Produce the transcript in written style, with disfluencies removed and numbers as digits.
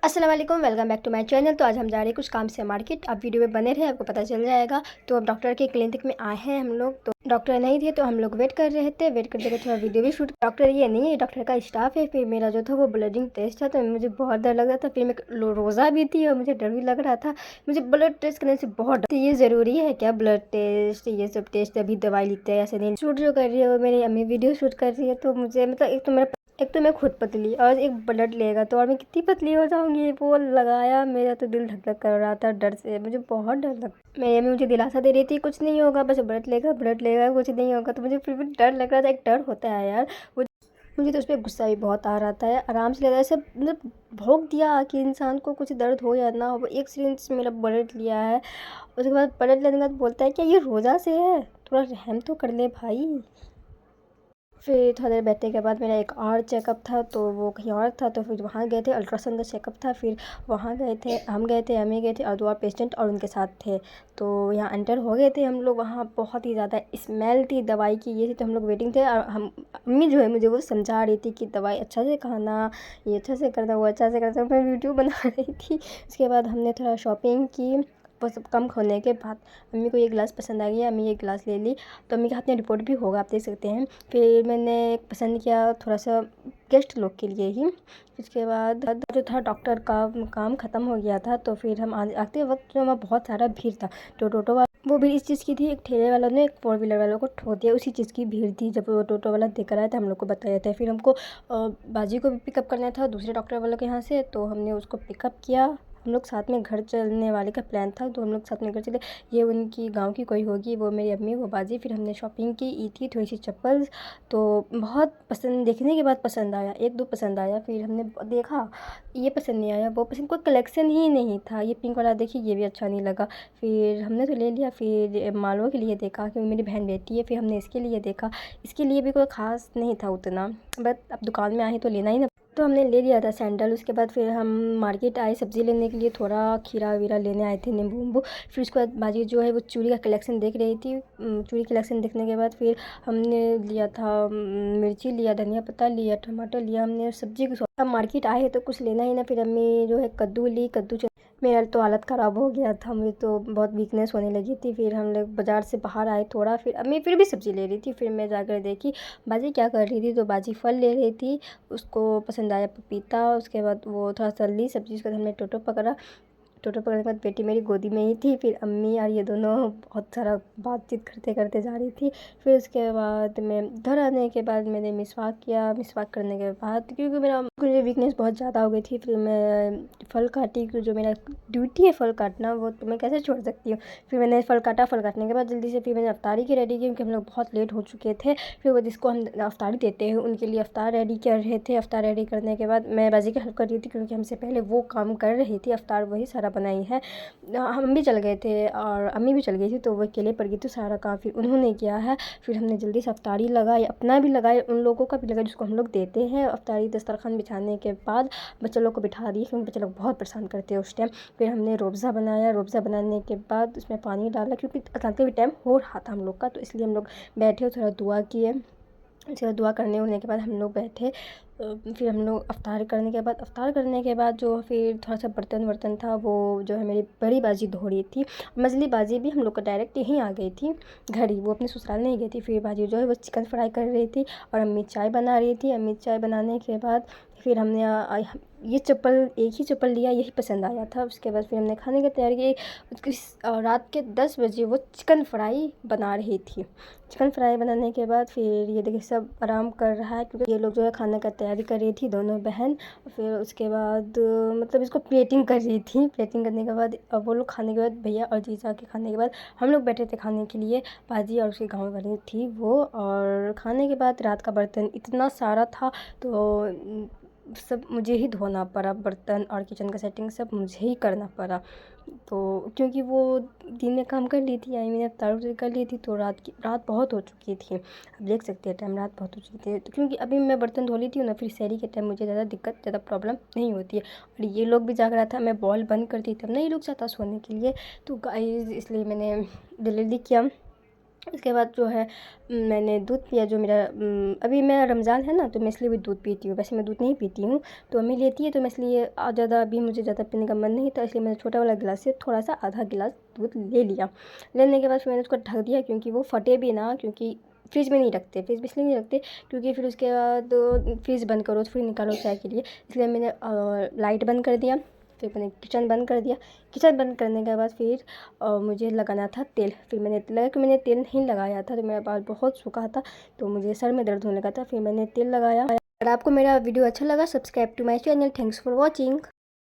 अस्सलाम वालेकुम, welcome back to my channel. तो आज हम जा रहे हैं कुछ काम से मार्केट। आप वीडियो में बने रहे, आपको पता चल जाएगा। तो अब डॉक्टर के क्लिनिक में आए हैं हम लोग। तो डॉक्टर नहीं थे तो हम लोग वेट कर रहे थे। वेट करते करते थोड़ा वीडियो भी शूट। डॉक्टर ये नहीं है, डॉक्टर का स्टाफ है। फिर मेरा जो था वो ब्लडिंग टेस्ट था, तो मुझे बहुत डर लग रहा था। फिर मैं रोज़ा भी थी और मुझे डर भी लग रहा था। मुझे ब्लड टेस्ट करने से बहुत डर। तो ये ज़रूरी है क्या, ब्लड टेस्ट ये सब टेस्ट? अभी दवाई लिखते हैं ऐसे नहीं। शूट जो कर रही है वो मेरी अम्मी वीडियो शूट कर रही है। तो मुझे मतलब एक तो मैं खुद पतली और एक ब्लड लेगा तो और मैं कितनी पतली हो जाऊंगी। वो लगाया, मेरा तो दिल धक धक कर रहा था डर से। मुझे बहुत डर लगा। मेरी अम्मी मुझे दिलासा दे रही थी कुछ नहीं होगा, बस ब्लड लेगा कुछ नहीं होगा। तो मुझे फिर भी डर लग रहा था। एक डर होता है यार। वो मुझे तो उस पर गुस्सा भी बहुत आ रहा था यार। आराम से ले रहा है सब, मतलब भोग दिया कि इंसान को कुछ दर्द हो या ना हो। वो एक सिरिंज मेरा ब्लड लिया है। उसके बाद ब्लड लेने के बाद बोलता है क्या ये रोज़ा से है, थोड़ा रहम तो कर ले भाई। फिर थोड़ा देर बैठने के बाद मेरा एक और चेकअप था, तो वो कहीं और था। तो फिर वहाँ गए थे, अल्ट्रासाउंड का चेकअप था। फिर वहाँ गए थे, हम गए थे, अम्मी गए थे और 2 और पेशेंट और उनके साथ थे। तो यहाँ एंटर हो गए थे हम लोग। वहाँ बहुत ही ज़्यादा स्मेल थी दवाई की, ये थी। तो हम लोग वेटिंग थे और हम अम्मी जो है मुझे वो समझा रही थी कि दवाई अच्छा से खाना, ये अच्छा से करना, वो अच्छा से करना। मैं वीडियो बना रही थी। उसके बाद हमने थोड़ा शॉपिंग की। वो सब कम होने के बाद अम्मी को ये गिलास पसंद आ गया, अम्मी ये गिलास ले ली। तो अम्मी के हाथ में रिपोर्ट भी होगा, आप देख सकते हैं। फिर मैंने पसंद किया थोड़ा सा गेस्ट लोग के लिए ही। उसके बाद जो था डॉक्टर का काम ख़त्म हो गया था। तो फिर हम आते वक्त जो वहाँ बहुत सारा भीड़ था। तो टोटो वाला वो भीड़ इस चीज़ की थी, एक ठेले वाला ने एक 4 व्हीलर वालों को ठो दिया, उसी चीज़ की भीड़ थी। जब वो टोटो वाला देकर आया था हम लोग को बताया था। फिर हमको बाजी को भी पिकअप करना था दूसरे डॉक्टर वालों के यहाँ से। तो हमने उसको पिकअप किया। हम लोग साथ में घर चलने वाले का प्लान था, तो हम लोग साथ में घर चले। ये उनकी गांव की कोई होगी, वो मेरी अम्मी, वो बाजी। फिर हमने शॉपिंग की, थी थोड़ी सी चप्पल। तो बहुत पसंद, देखने के बाद पसंद आया, 1-2 पसंद आया। फिर हमने देखा, ये पसंद नहीं आया, वो पसंद, कोई कलेक्शन ही नहीं था। ये पिंक वाला देखिए, ये भी अच्छा नहीं लगा। फिर हमने तो ले लिया। फिर मालवा के लिए देखा क्योंकि मेरी बहन बेटी है। फिर हमने इसके लिए देखा, इसके लिए भी कोई ख़ास नहीं था उतना, बट अब दुकान में आए तो लेना ही ना। तो हमने ले लिया था सैंडल। उसके बाद फिर हम मार्केट आए सब्ज़ी लेने के लिए, थोड़ा खीरा वीरा लेने आए थे, नींबू वींबू। फिर उसके बाद बाजी जो है वो चूड़ी का कलेक्शन देख रही थी। चूड़ी कलेक्शन देखने के बाद फिर हमने लिया था मिर्ची लिया, धनिया पत्ता लिया, टमाटर लिया हमने, सब्जी की। अब मार्केट आए तो कुछ लेना ही ना। फिर अम्मी जो है कद्दू ली, मेरा तो हालत ख़राब हो गया था, मुझे तो बहुत वीकनेस होने लगी थी। फिर हम लोग बाज़ार से बाहर आए थोड़ा। फिर अम्मी फिर भी सब्ज़ी ले रही थी। फिर मैं जाकर देखी बाजी क्या कर रही थी। तो बाजी फल ले रही थी, उसको पसंद आया पपीता। उसके बाद वो थोड़ा सा ली सब्ज़ी। उसके बाद हमने टोटो पकड़ा। टोटो पकड़ने के बाद बेटी मेरी गोदी में ही थी। फिर अम्मी और ये दोनों बहुत सारा बातचीत करते करते जा रही थी। फिर उसके बाद मैं घर आने के बाद मैंने मिसवाक किया। मिसवाक करने के बाद क्योंकि मुझे वीकनेस बहुत ज़्यादा हो गई थी, फिर मैं फ़ल काटी, क्योंकि जो मेरा ड्यूटी है फ़ल काटना, वो तो मैं कैसे छोड़ सकती हूँ। फिर मैंने फ़ल काटा। फ़ल काटने के बाद जल्दी से फिर मैंने अफ्तारी की रेडी की, क्योंकि हम लोग बहुत लेट हो चुके थे। फिर वो जिसको हम अफ्तारी देते हैं उनके लिए अफ्तार रेडी कर रहे थे। अफ्तार रेडी करने के बाद मैं बाजी की हेल्प कर रही थी, क्योंकि हमसे पहले वो काम कर रही थी, अफ्तार वही सारा बनाई है। हम भी चल गए थे और अम्मी भी चल गई थी, तो वो अकेले पड़ गई थी सारा काम। फिर उन्होंने किया है। फिर हमने जल्दी से अफ्तारी लगाई, अपना भी लगाई, उन लोगों का भी लगाई जिसको हम लोग देते हैं अफ्तारी। दस्तरखान बिछाने के बाद बच्चे लोग को बिठा दिए, क्योंकि बच्चे लोग बहुत परेशान करते हैं उस टाइम। फिर हमने रोज़ा बनाया। रोज़ा बनाने के बाद उसमें पानी डाला, क्योंकि अजान का भी टाइम हो रहा था हम लोग का, तो इसलिए हम लोग बैठे थोड़ा दुआ किए। उसके बाद दुआ करने होने के बाद हम लोग बैठे। फिर हम लोग अफ्तार करने के बाद जो फिर थोड़ा सा बर्तन वर्तन था, वो जो है मेरी बड़ी बाजी धो रही थी। मझली बाजी भी हम लोग को डायरेक्ट यहीं आ गई थी घर ही, वो अपने ससुराल नहीं गई थी। फिर बाजी जो है वो चिकन फ्राई कर रही थी और अम्मी चाय बना रही थी। अम्मी चाय बनाने के बाद फिर हमने ये चप्पल, एक ही चप्पल लिया, यही पसंद आया था। उसके बाद फिर हमने खाने की तैयारी की। रात के 10 बजे वो चिकन फ्राई बना रही थी। चिकन फ्राई बनाने के बाद फिर ये देखिए सब आराम कर रहा है, क्योंकि ये लोग जो है खाने का तैयारी कर रही थी दोनों बहन। फिर उसके बाद मतलब इसको प्लेटिंग कर रही थी। प्लेटिंग करने के बाद अब वो लोग खाने के बाद, भैया और जीजा के खाने के बाद हम लोग बैठे थे खाने के लिए। बाजी और उसके गाँव वाली थी वो। और खाने के बाद रात का बर्तन इतना सारा था, तो सब मुझे ही धोना पड़ा, बर्तन और किचन का सेटिंग सब मुझे ही करना पड़ा। तो क्योंकि वो दिन में काम कर ली थी, आई मैंने अफ्तार कर ली थी, तो रात बहुत हो चुकी थी। अब देख सकते हैं टाइम, रात बहुत हो चुकी थी। तो क्योंकि अभी मैं बर्तन धो ली थी ना, फिर शहरी के टाइम मुझे ज़्यादा प्रॉब्लम नहीं होती है। और ये लोग भी जाग रहा था, मैं बॉल बंद करती तब ना ये लोग चाहता सोने के लिए। तो गाइस इसलिए मैंने जल्दी किया। इसके बाद जो है मैंने दूध पिया। जो मेरा अभी मैं रमज़ान है ना, तो मैं इसलिए भी दूध पीती हूँ। वैसे मैं दूध नहीं पीती हूँ, तो अम्मी लेती है, तो मैं इसलिए ज़्यादा अभी मुझे ज़्यादा पीने का मन नहीं था, इसलिए मैंने छोटा वाला गिलास से थोड़ा सा आधा गिलास दूध ले लिया। लेने के बाद फिर मैंने उसको ढक दिया, क्योंकि वो फटे भी ना, क्योंकि फ्रिज में नहीं रखते। फ्रिज में इसलिए नहीं रखते क्योंकि फिर उसके बाद फ्रिज बंद करो तो फिर निकालो चाय के लिए, इसलिए मैंने लाइट बंद कर दिया। फिर मैंने किचन बंद कर दिया। किचन बंद करने के बाद फिर मुझे लगाना था तेल। फिर मैंने लगा कि मैंने तेल नहीं लगाया था, तो मेरा बाल बहुत सूखा था, तो मुझे सर में दर्द होने लगा था। फिर मैंने तेल लगाया। अगर आपको मेरा वीडियो अच्छा लगा, subscribe to my channel. Thanks for watching.